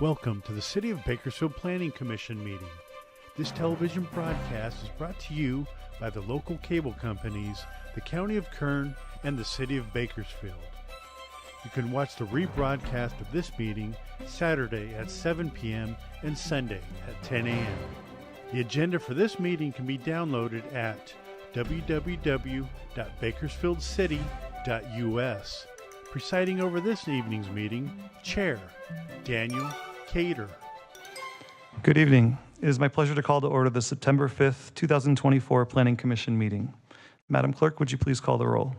Welcome to the City of Bakersfield Planning Commission meeting. This television broadcast is brought to you by the local cable companies, the County of Kern, and the City of Bakersfield. You can watch the rebroadcast of this meeting Saturday at 7 p.m. and Sunday at 10 a.m. The agenda for this meeting can be downloaded at www.bakersfieldcity.us. Presiding over this evening's meeting, Chair Daniel Cater. Good evening. It is my pleasure to call to order the September 5th, 2024 Planning Commission meeting. Madam Clerk, would you please call the roll?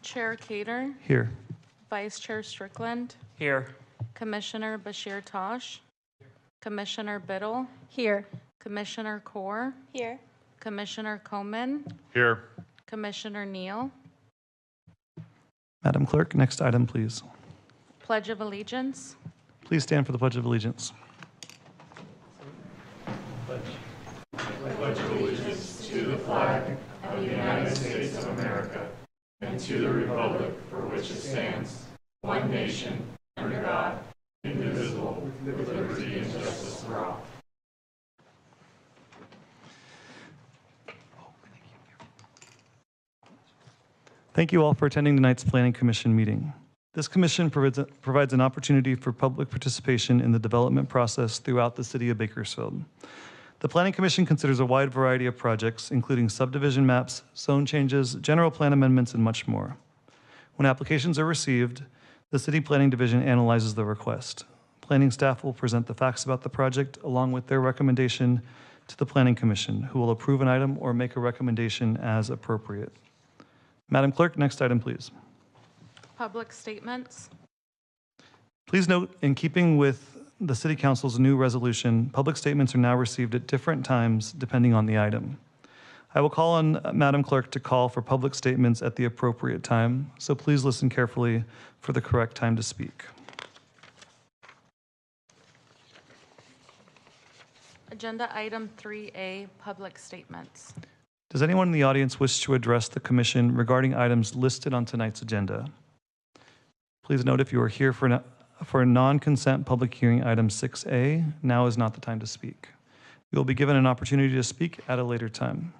Chair Cater. Here. Vice Chair Strickland. Here. Commissioner Bashir Tosh. Commissioner Biddle. Here. Commissioner Kaur. Here. Commissioner Coleman. Here. Commissioner Neal. Madam Clerk, next item, please. Pledge of Allegiance. Please stand for the Pledge of Allegiance. Thank you all for attending tonight's Planning Commission meeting. This commission provides an opportunity for public participation in the development process throughout the city of Bakersfield. The Planning Commission considers a wide variety of projects, including subdivision maps, zone changes, general plan amendments, and much more. When applications are received, the City Planning Division analyzes the request. Planning staff will present the facts about the project along with their recommendation to the Planning Commission, who will approve an item or make a recommendation as appropriate. Madam Clerk, next item, please. Public statements. Please note, in keeping with the City Council's new resolution, public statements are now received at different times depending on the item. I will call on Madam Clerk to call for public statements at the appropriate time, so please listen carefully for the correct time to speak. Agenda item 3A, public statements. Does anyone in the audience wish to address the Commission regarding items listed on tonight's agenda? Please note, if you are here for a non-consent public hearing item 6A, now is not the time to speak. You will be given an opportunity to speak at a later time.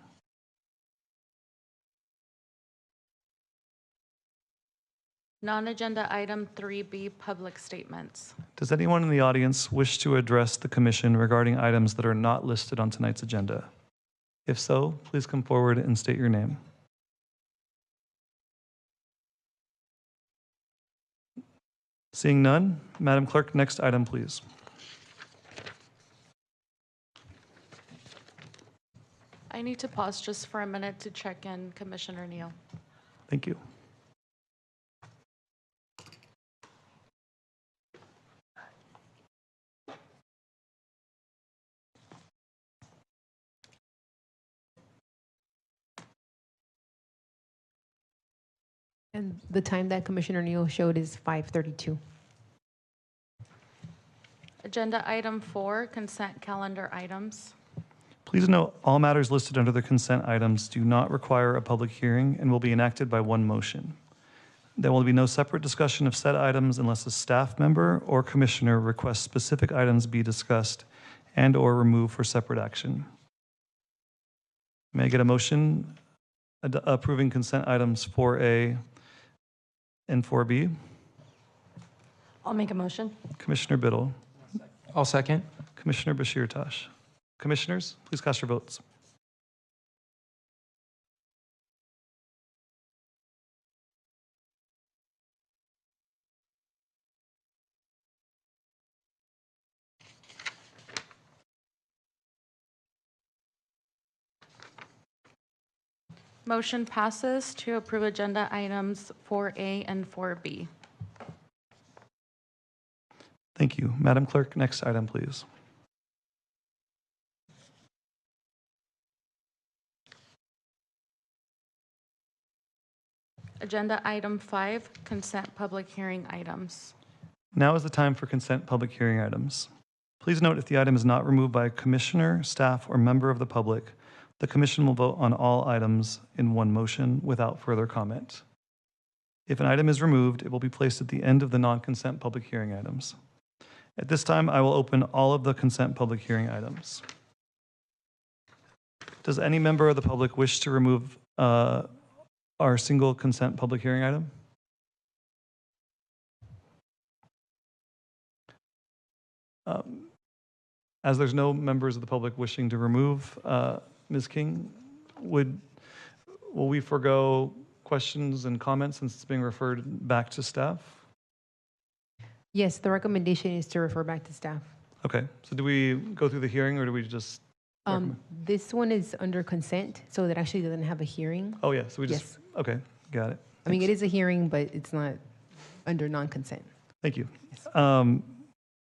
Non-agenda item 3B, public statements. Does anyone in the audience wish to address the Commission regarding items that are not listed on tonight's agenda? If so, please come forward and state your name. Seeing none, Madam Clerk, next item, please. I need to pause just for a minute to check in Commissioner Neal. Thank you. And the time that Commissioner Neal showed is 5:32. Agenda item 4, consent calendar items. Please note, all matters listed under the consent items do not require a public hearing and will be enacted by one motion. There will be no separate discussion of said items unless a staff member or commissioner requests specific items be discussed and/or removed for separate action. May I get a motion approving consent items 4A and 4B? I'll make a motion. Commissioner Biddle. I'll second. Commissioner Bashir Tosh. Commissioners, please cast your votes. Motion passes to approve agenda items 4A and 4B. Thank you. Madam Clerk, next item, please. Agenda item 5, consent public hearing items. Now is the time for consent public hearing items. Please note, if the item is not removed by a commissioner, staff, or member of the public, the commission will vote on all items in one motion without further comment. If an item is removed, it will be placed at the end of the non-consent public hearing items. At this time, I will open all of the consent public hearing items. Does any member of the public wish to remove our single consent public hearing item? As there's no members of the public wishing to remove, Ms. King, will we forego questions and comments since it's being referred back to staff? Yes, the recommendation is to refer back to staff. Okay, so do we go through the hearing or do we just? This one is under consent, so it actually doesn't have a hearing. Oh, yeah, so we just, Yes. okay, got it. I mean, it is a hearing, but it's not under non-consent. Thank you.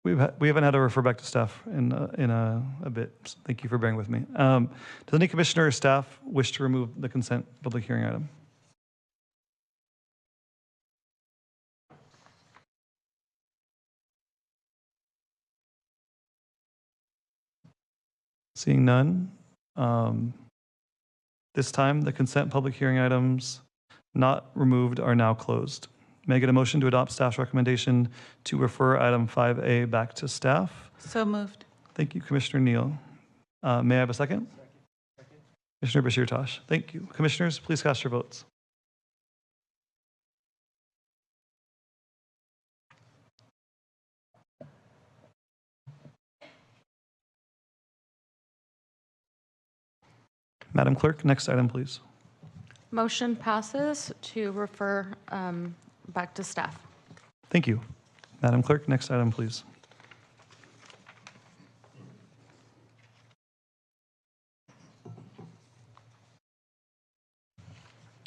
We haven't had to refer back to staff in a bit. So thank you for bearing with me. Does any commissioner or staff wish to remove the consent public hearing item? Seeing none, this time the consent public hearing items not removed are now closed. May I get a motion to adopt staff's recommendation to refer item 5A back to staff? So moved. Thank you, Commissioner Neal. May I have a second? Commissioner Bashir Tosh. Thank you. Commissioners, please cast your votes. Madam Clerk, next item, please. Motion passes to refer back to staff. Thank you. Madam Clerk, next item, please.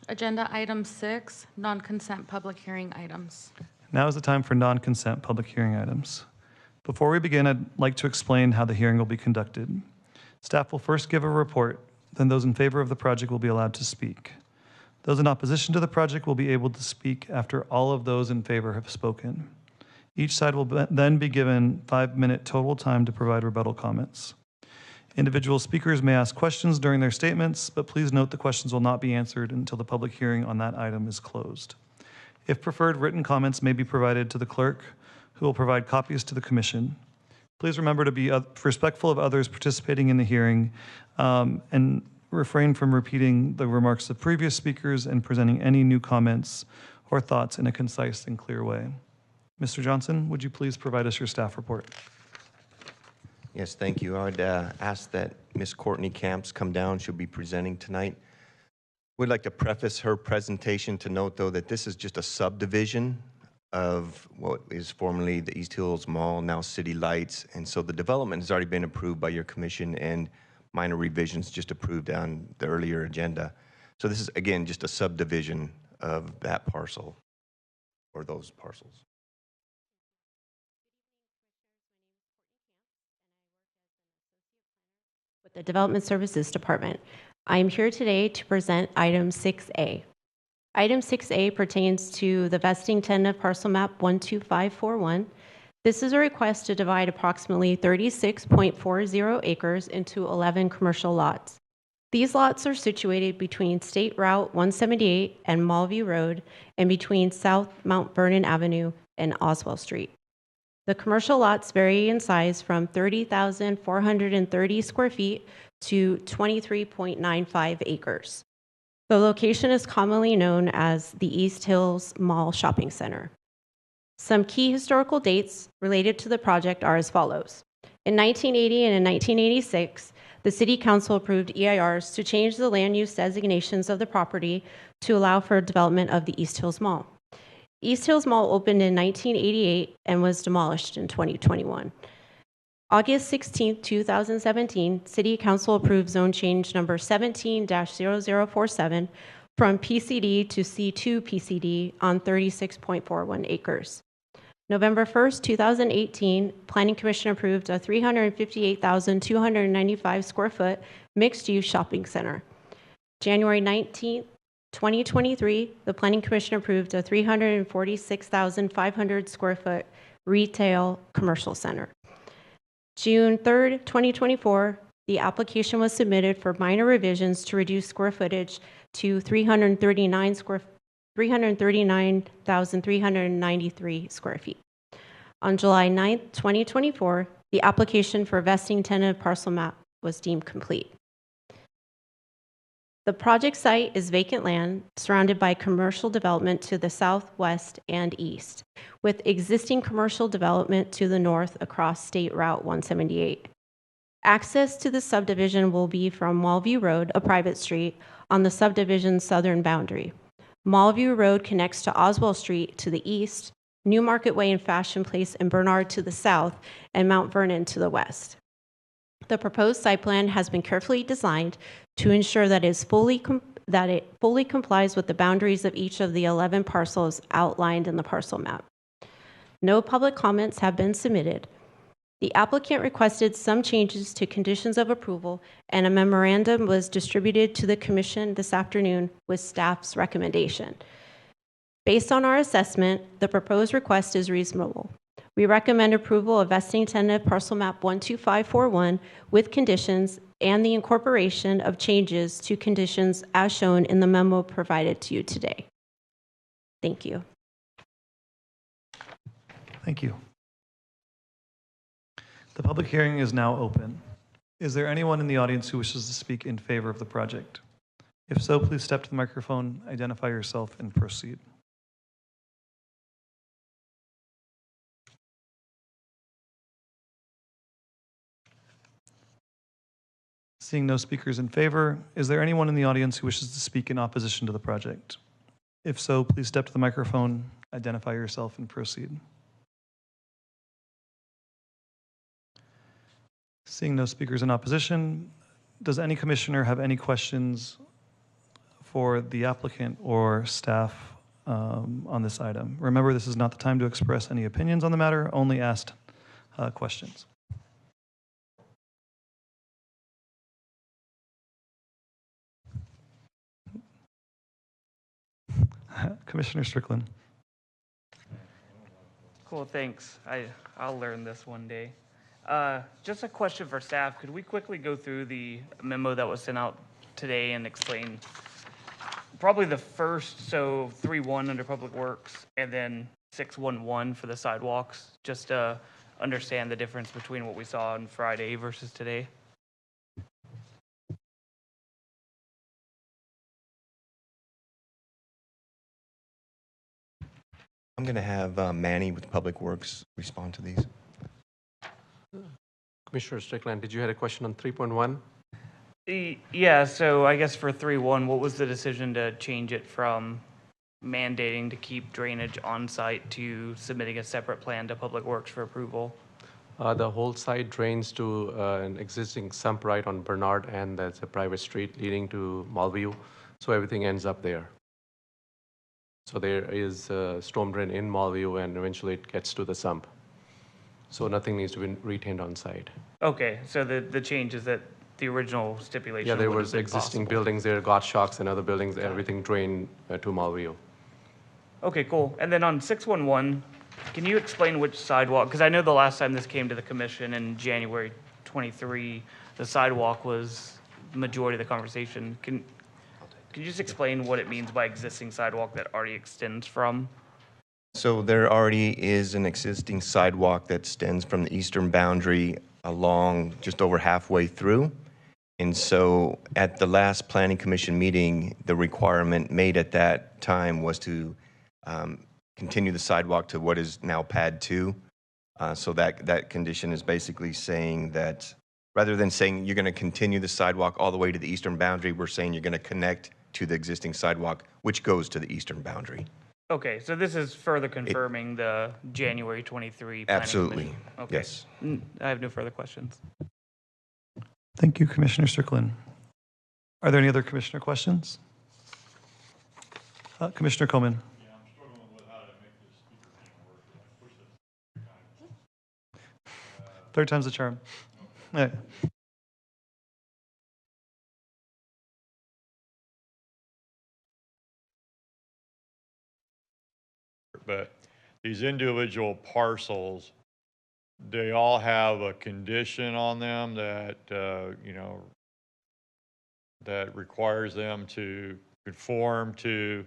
Agenda item 6, non-consent public hearing items. Now is the time for non-consent public hearing items. Before we begin, I'd like to explain how the hearing will be conducted. Staff will first give a report, then those in favor of the project will be allowed to speak. Those in opposition to the project will be able to speak after all of those in favor have spoken. Each side will then be given 5-minute total time to provide rebuttal comments. Individual speakers may ask questions during their statements, but please note the questions will not be answered until the public hearing on that item is closed. If preferred, written comments may be provided to the clerk, who will provide copies to the commission. Please remember to be respectful of others participating in the hearing and refrain from repeating the remarks of previous speakers and presenting any new comments or thoughts in a concise and clear way. Mr. Johnson, would you please provide us your staff report? Yes, thank you. I would ask that Ms. Courtney Camps come down. She'll be presenting tonight. We'd like to preface her presentation to note, though, that this is just a subdivision of what is formerly the East Hills Mall, now City Lights. And so the development has already been approved by your commission and minor revisions just approved on the earlier agenda. So this is, again, just a subdivision of that parcel or those parcels. With the Development Services Department. I am here today to present item 6A. Item 6A pertains to the vesting tentative parcel map 12541. This is a request to divide approximately 36.40 acres into 11 commercial lots. These lots are situated between State Route 178 and Mallview Road and between South Mount Vernon Avenue and Oswell Street. The commercial lots vary in size from 30,430 square feet to 23.95 acres. The location is commonly known as the East Hills Mall Shopping Center. Some key historical dates related to the project are as follows. In 1980 and in 1986, the City Council approved EIRs to change the land use designations of the property to allow for development of the East Hills Mall. East Hills Mall opened in 1988 and was demolished in 2021. August 16, 2017, City Council approved zone change number 17-0047 from PCD to C2 PCD on 36.41 acres. November 1st, 2018, Planning Commission approved a 358,295 square foot mixed-use shopping center. January 19th, 2023, the Planning Commission approved a 346,500 square foot retail commercial center. June 3rd, 2024, the application was submitted for minor revisions to reduce square footage to 339,393 square feet. On July 9, 2024, the application for vesting tentative parcel map was deemed complete. The project site is vacant land surrounded by commercial development to the southwest and east, with existing commercial development to the north across State Route 178. Access to the subdivision will be from Wallview Road, a private street, on the subdivision's southern boundary. Mallview Road connects to Oswell Street to the east, New Market Way and Fashion Place and Bernard to the south, and Mount Vernon to the west. The proposed site plan has been carefully designed to ensure that it fully complies with the boundaries of each of the 11 parcels outlined in the parcel map. No public comments have been submitted. The applicant requested some changes to conditions of approval, and a memorandum was distributed to the Commission this afternoon with staff's recommendation. Based on our assessment, the proposed request is reasonable. We recommend approval of vesting tentative parcel map 12541 with conditions and the incorporation of changes to conditions as shown in the memo provided to you today. Thank you. Thank you. The public hearing is now open. Is there anyone in the audience who wishes to speak in favor of the project? If so, please step to the microphone, identify yourself, and proceed. Seeing no speakers in favor, is there anyone in the audience who wishes to speak in opposition to the project? If so, please step to the microphone, identify yourself, and proceed. Seeing no speakers in opposition, does any commissioner have any questions for the applicant or staff on this item? Remember, this is not the time to express any opinions on the matter, only ask questions. Commissioner Strickland. Cool, thanks. I'll learn this one day. Just a question for staff. Could we quickly go through the memo that was sent out today and explain probably the first, so 3.1 under Public Works, and then 6.11 for the sidewalks, just to understand the difference between what we saw on Friday versus today? I'm going to have Manny with Public Works respond to these. Commissioner Strickland, did you have a question on 3.1? Yeah, so I guess for 3.1, what was the decision to change it from mandating to keep drainage on site to submitting a separate plan to Public Works for approval? The whole site drains to an existing sump right on Bernard, and that's a private street leading to Mallview, so everything ends up there. So there is a storm drain in Mallview, and eventually it gets to the sump. So nothing needs to be retained on site. Okay, so the change is that the original stipulation. Yeah, there would have was been existing possible. buildings there, got shocks and other buildings, everything drained to Mallview. Okay, cool. And then on 6.11, can you explain which sidewalk? Because I know the last time this came to the commission in January 23, the sidewalk was the majority of the conversation. Can you just explain what it means by existing sidewalk that already extends from? So there already is an existing sidewalk that extends from the eastern boundary along just over halfway through. And so at the last Planning Commission meeting, the requirement made at that time was to continue the sidewalk to what is now Pad 2. So that condition is basically saying that rather than saying you're going to continue the sidewalk all the way to the eastern boundary, we're saying you're going to connect to the existing sidewalk, which goes to the eastern boundary. Okay, so this is further confirming the January 23 Planning Absolutely. Commission. Okay. Yes. I have no further questions. Thank you, Commissioner Strickland. Are there any other commissioner questions? Commissioner Coleman. Third time's the charm. All right. But these individual parcels, they all have a condition on them that, that requires them to conform to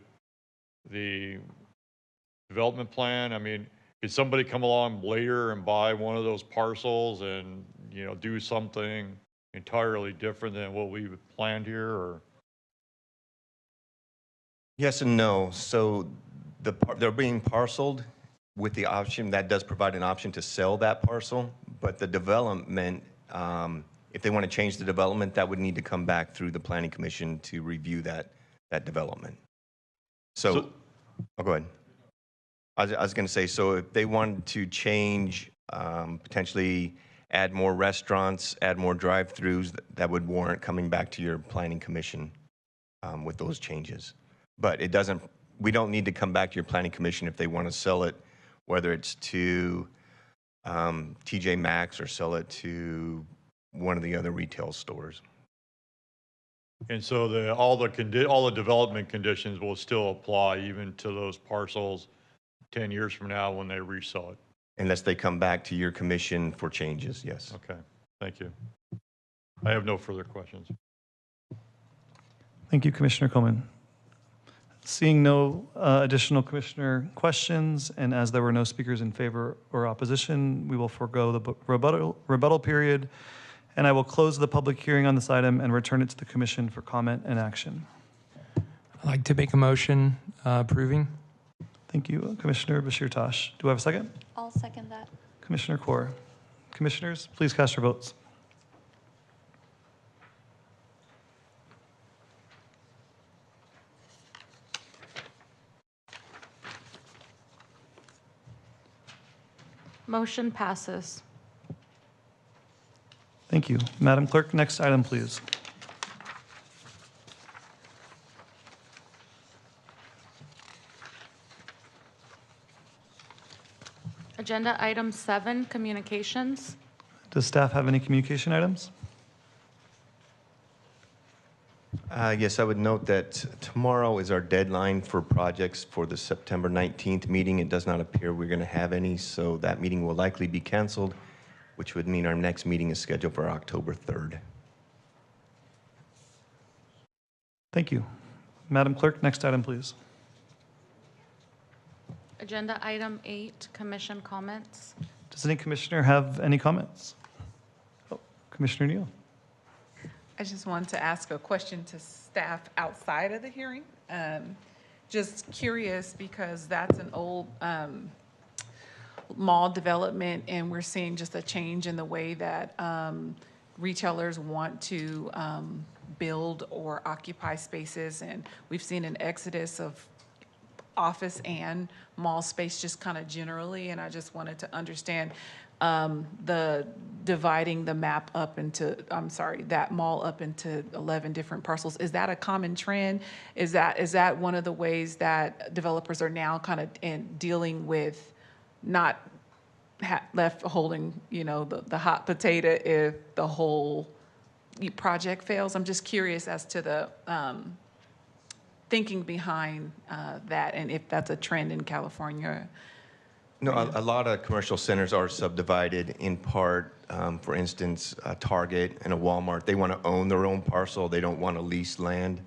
the development plan. I mean, could somebody come along later and buy one of those parcels and, do something entirely different than what we planned here, or? Yes and no. So they're being parceled with the option, that does provide an option to sell that parcel, but the development, if they want to change the development, that would need to come back through the Planning Commission to review that development. So oh, go ahead. I was going to say, so if they wanted to change, potentially add more restaurants, add more drive-throughs, that would warrant coming back to your Planning Commission with those changes. But we don't need to come back to your Planning Commission if they want to sell it, whether it's to TJ Maxx or sell it to one of the other retail stores. And so all the development conditions will still apply even to those parcels 10 years from now when they resell it? Unless they come back to your commission for changes, yes. Okay, thank you. I have no further questions. Thank you, Commissioner Coleman. Seeing no additional commissioner questions, and as there were no speakers in favor or opposition, we will forego the rebuttal period, and I will close the public hearing on this item and return it to the commission for comment and action. I'd like to make a motion approving. Thank you, Commissioner Bashir Tosh. Do I have a second? I'll second that. Commissioner Kaur. Commissioners, please cast your votes. Motion passes. Thank you. Madam Clerk, next item, please. Agenda item 7, communications. Does staff have any communication items? Yes, I would note that tomorrow is our deadline for projects for the September 19th meeting. It does not appear we're going to have any, so that meeting will likely be canceled, which would mean our next meeting is scheduled for October 3rd. Thank you. Madam Clerk, next item, please. Agenda item 8, commission comments. Does any commissioner have any comments? Oh, Commissioner Neal. I just wanted to ask a question to staff outside of the hearing. Just curious, because that's an old mall development, and we're seeing just a change in the way that retailers want to build or occupy spaces, and we've seen an exodus of office and mall space just kind of generally, and I just wanted to understand the dividing the map up into, that mall up into 11 different parcels. Is that a common trend? Is that one of the ways that developers are now kind of dealing with not left holding, the hot potato if the whole project fails? I'm just curious as to the thinking behind that, and if that's a trend in California. No, a lot of commercial centers are subdivided in part. For instance, a Target and a Walmart, they want to own their own parcel. They don't want to lease land.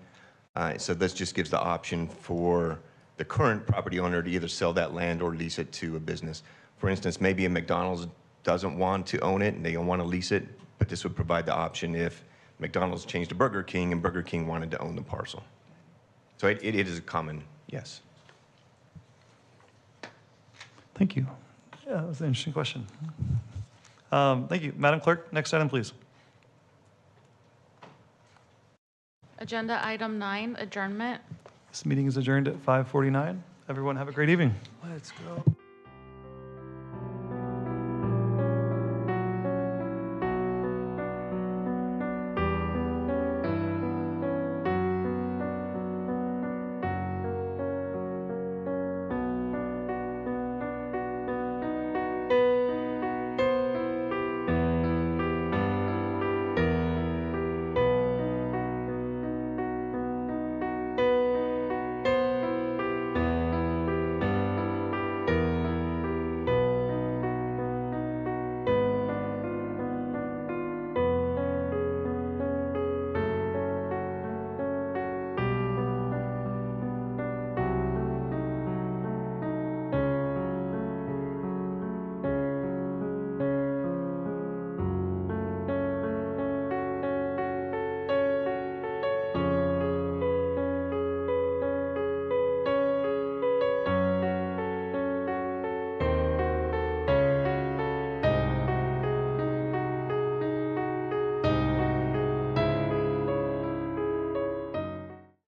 So this just gives the option for the current property owner to either sell that land or lease it to a business. For instance, maybe a McDonald's doesn't want to own it and they don't want to lease it, but this would provide the option if McDonald's changed to Burger King and Burger King wanted to own the parcel. So it is a common, yes. Thank you. Yeah, that was an interesting question. Thank you. Madam Clerk, next item, please. Agenda item 9, adjournment. This meeting is adjourned at 5:49. Everyone have a great evening. Let's go.